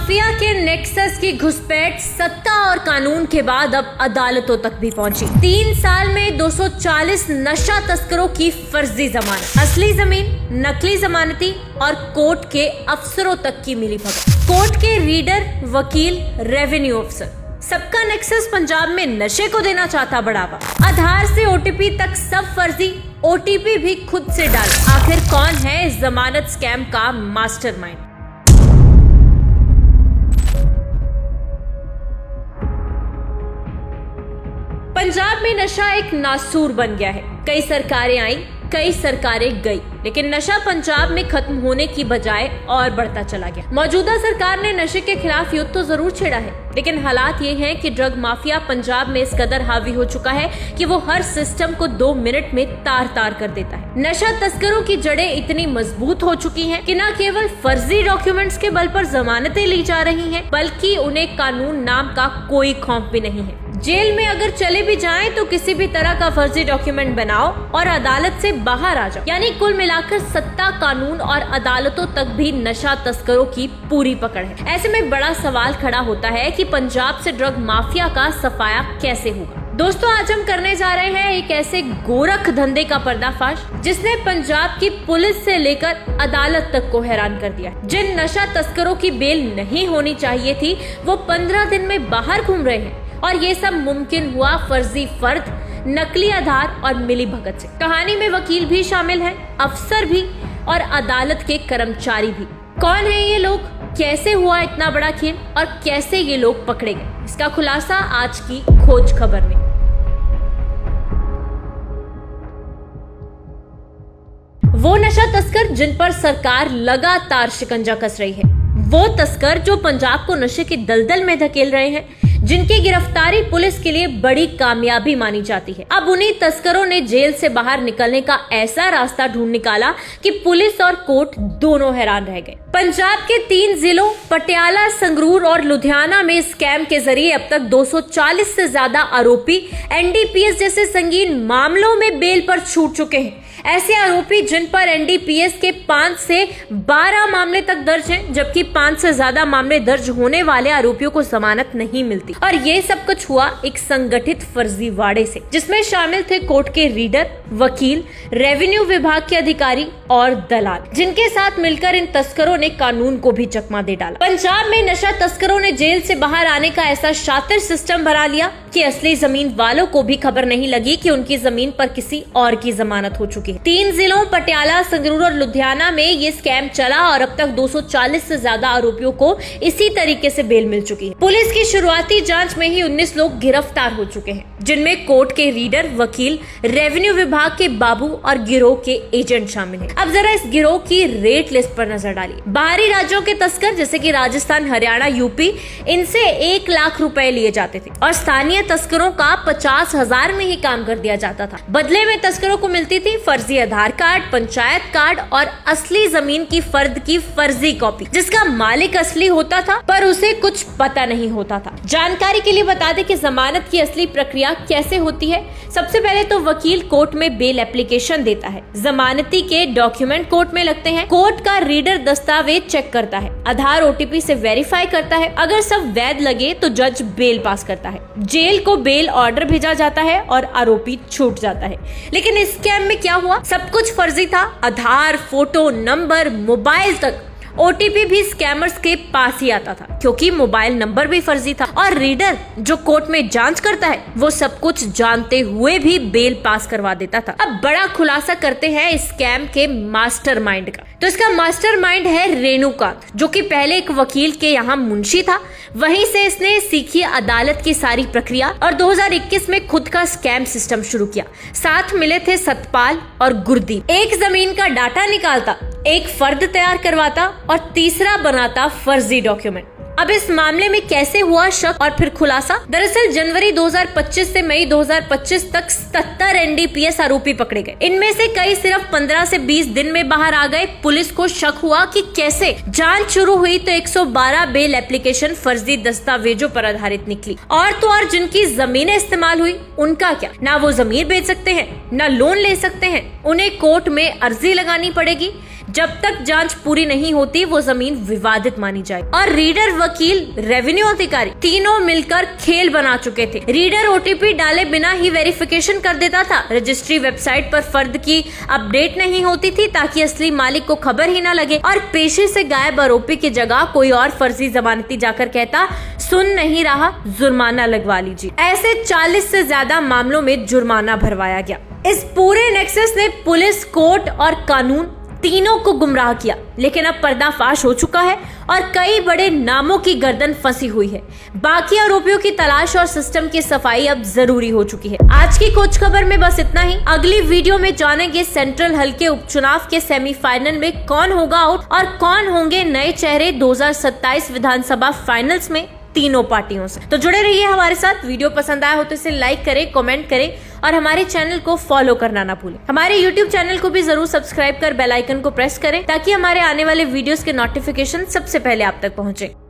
Mafia के nexus की घुसपैठ सत्ता और कानून के बाद अब अदालतों तक भी पहुंची। 3 साल में 240 नशा तस्करों की फर्जी जमानत, असली जमीन, नकली जमानती और कोर्ट के अफसरों तक की मिलीभगत। कोर्ट के रीडर, वकील, रेवेन्यू अफसर, सबका नेक्सस पंजाब में नशे को देना चाहता बढ़ावा। आधार से ओटीपी तक सब फर्जी, ओटीपी भी खुद से डाल। आखिर कौन है इस जमानत स्कैम का मास्टरमाइंड? पंजाब में नशा एक नासूर बन गया है। कई सरकारें आई, कई सरकारें गई, लेकिन नशा पंजाब में खत्म होने की बजाय और बढ़ता चला गया। मौजूदा सरकार ने नशे के खिलाफ युद्ध तो जरूर छेड़ा है, लेकिन हालात ये हैं कि ड्रग माफिया पंजाब में इस कदर हावी हो चुका है कि वो हर सिस्टम को 2 मिनट में तार तार कर देता है। नशा तस्करों की जड़ें इतनी मजबूत हो चुकी हैं कि न केवल फर्जी डॉक्यूमेंट्स के बल पर जमानतें ली जा रही हैं, बल्कि उन्हें कानून नाम का कोई खौफ भी नहीं है। जेल में अगर चले भी जाएं तो किसी भी तरह का फर्जी डॉक्यूमेंट बनाओ और अदालत से बाहर आ जाओ। यानी कुल मिलाकर सत्ता, कानून और अदालतों तक भी नशा तस्करों की पूरी पकड़ है। ऐसे में बड़ा सवाल खड़ा होता है कि पंजाब से ड्रग माफिया का सफाया कैसे होगा। दोस्तों, आज हम करने जा रहे हैं एक ऐसे गोरख धंधे का पर्दाफाश जिसने पंजाब की पुलिस से लेकर अदालत तक को हैरान कर दिया। जिन नशा तस्करों की बेल नहीं होनी चाहिए थी, वो 15 दिन में बाहर घूम रहे हैं, और ये सब मुमकिन हुआ फर्जी फर्द, नकली आधार और मिलीभगत से। कहानी में वकील भी शामिल है, अफसर भी और अदालत के कर्मचारी भी। कौन है ये लोग, कैसे हुआ इतना बड़ा खेल और कैसे ये लोग पकड़े गए, इसका खुलासा आज की खोज खबर में। वो नशा तस्कर जिन पर सरकार लगातार शिकंजा कस रही है, वो तस्कर जो पंजाब को नशे की दलदल में धकेल रहे हैं, जिनकी गिरफ्तारी पुलिस के लिए बड़ी कामयाबी मानी जाती है। अब उन्हीं तस्करों ने जेल से बाहर निकलने का ऐसा रास्ता ढूंढ निकाला कि पुलिस और कोर्ट दोनों हैरान रह गए। पंजाब के 3 जिलों पटियाला, संगरूर और लुधियाना में स्कैम के जरिए अब तक 240 से ज्यादा आरोपी एनडीपीएस जैसे संगीन मामलों में बेल पर छूट चुके हैं। ऐसे आरोपी जिन पर एनडीपीएस के 5 से 12 मामले तक दर्ज हैं, जबकि 5 से ज्यादा मामले दर्ज होने वाले आरोपियों को जमानत नहीं मिलती। और ये सब कुछ हुआ एक संगठित फर्जीवाड़े से, जिसमें शामिल थे कोर्ट के रीडर, वकील, रेवेन्यू विभाग के अधिकारी और दलाल, जिनके साथ मिलकर इन तस्करों ने कानून को भी चकमा दे डाला। पंजाब में नशा तस्करों ने जेल से बाहर आने का ऐसा शातिर सिस्टम बना लिया कि असली जमीन वालों को भी खबर नहीं लगी कि उनकी जमीन पर किसी और की जमानत हो चुकी है। 3 जिलों पटियाला, संगरूर और लुधियाना में ये स्कैम चला और अब तक 240 से ज्यादा आरोपियों को इसी तरीके से बेल मिल चुकी है। पुलिस की शुरुआती जांच में ही 19 लोग गिरफ्तार हो चुके हैं, जिनमें कोर्ट के रीडर, वकील, रेवेन्यू विभाग के बाबू और गिरोह के एजेंट शामिल हैं। अब जरा इस गिरोह की रेट लिस्ट पर नजर डालिए। बाहरी राज्यों के तस्कर जैसे कि राजस्थान, हरियाणा, यूपी, इनसे 1 लाख रुपए लिए जाते थे और स्थानीय तस्करों का 50,000 में ही काम कर दिया जाता था। बदले में तस्करों को मिलती थी फर्जी आधार कार्ड, पंचायत कार्ड और असली जमीन की फर्द की फर्जी कॉपी, जिसका मालिक असली होता था पर उसे कुछ पता नहीं होता था। जानकारी के लिए बता दें कि जमानत की असली प्रक्रिया कैसे होती है। सबसे पहले तो वकील कोर्ट में बेल एप्लीकेशन देता है, जमानती के डॉक्यूमेंट कोर्ट में लगते हैं, कोर्ट का रीडर दस्तावेज चेक करता है, आधार ओटीपी से वेरीफाई करता है। अगर सब वैध लगे तो जज बेल पास करता है, जेल को बेल ऑर्डर भेजा जाता है और आरोपी छूट जाता है। लेकिन इस स्कैम में क्या हुआ? सब कुछ फर्जी था, आधार, फोटो, नंबर, मोबाइल तक। ओटीपी भी स्कैमर्स के पास ही आता था, क्योंकि मोबाइल नंबर भी फर्जी था। और रीडर जो कोर्ट में जांच करता है, वो सब कुछ जानते हुए भी बेल पास करवा देता था। अब बड़ा खुलासा करते हैं इस स्कैम के मास्टरमाइंड का। तो इसका मास्टरमाइंड है रेणुकांत, जो कि पहले एक वकील के यहाँ मुंशी था। वहीं से इसने सीखी अदालत की सारी प्रक्रिया और 2021 में खुद का स्कैम सिस्टम शुरू किया। साथ मिले थे सतपाल और गुरदीप। एक जमीन का डाटा निकालता, एक फर्द तैयार करवाता और तीसरा बनाता फर्जी डॉक्यूमेंट। अब इस मामले में कैसे हुआ शक और फिर खुलासा? दरअसल जनवरी 2025 से मई 2025 तक 77 एनडीपीएस आरोपी पकड़े गए। इनमें से कई सिर्फ 15 से 20 दिन में बाहर आ गए। पुलिस को शक हुआ कि कैसे। जांच शुरू हुई तो 112 बेल एप्लीकेशन फर्जी दस्तावेजों पर आधारित निकली। और तो और जिनकी जमीनें इस्तेमाल हुई, उनका क्या? ना वो जमीन बेच सकते हैं, ना लोन ले सकते हैं, उन्हें कोर्ट में अर्जी लगानी पड़ेगी। जब तक जांच पूरी नहीं होती वो जमीन विवादित मानी जाए। और रीडर, वकील, रेवेन्यू अधिकारी तीनों मिलकर खेल बना चुके थे। रीडर ओटीपी डाले बिना ही वेरिफिकेशन कर देता था। रजिस्ट्री वेबसाइट पर फर्द की अपडेट नहीं होती थी ताकि असली मालिक को खबर ही न लगे। और पेशे से गायब आरोपी की जगह कोई और फर्जी जमानती जाकर कहता, सुन नहीं रहा, जुर्माना लगवा लीजिए। ऐसे 40 से ज्यादा मामलों में जुर्माना भरवाया गया। इस पूरे नेक्सस ने पुलिस, कोर्ट और कानून तीनों को गुमराह किया। लेकिन अब पर्दाफाश हो चुका है और कई बड़े नामों की गर्दन फंसी हुई है। बाकी आरोपियों की तलाश और सिस्टम की सफाई अब जरूरी हो चुकी है। आज की कुछ खबर में बस इतना ही। अगली वीडियो में जानेंगे सेंट्रल हल्के उपचुनाव के सेमीफाइनल में कौन होगा आउट और कौन होंगे नए चेहरे 2027 विधानसभा फाइनल्स में तीनों पार्टियों से। तो जुड़े रहिए हमारे साथ। वीडियो पसंद आया हो तो इसे लाइक करें, कमेंट करें और हमारे चैनल को फॉलो करना ना भूलें। हमारे YouTube चैनल को भी जरूर सब्सक्राइब कर बेल आइकन को प्रेस करें ताकि हमारे आने वाले वीडियोस के नोटिफिकेशन सबसे पहले आप तक पहुंचे।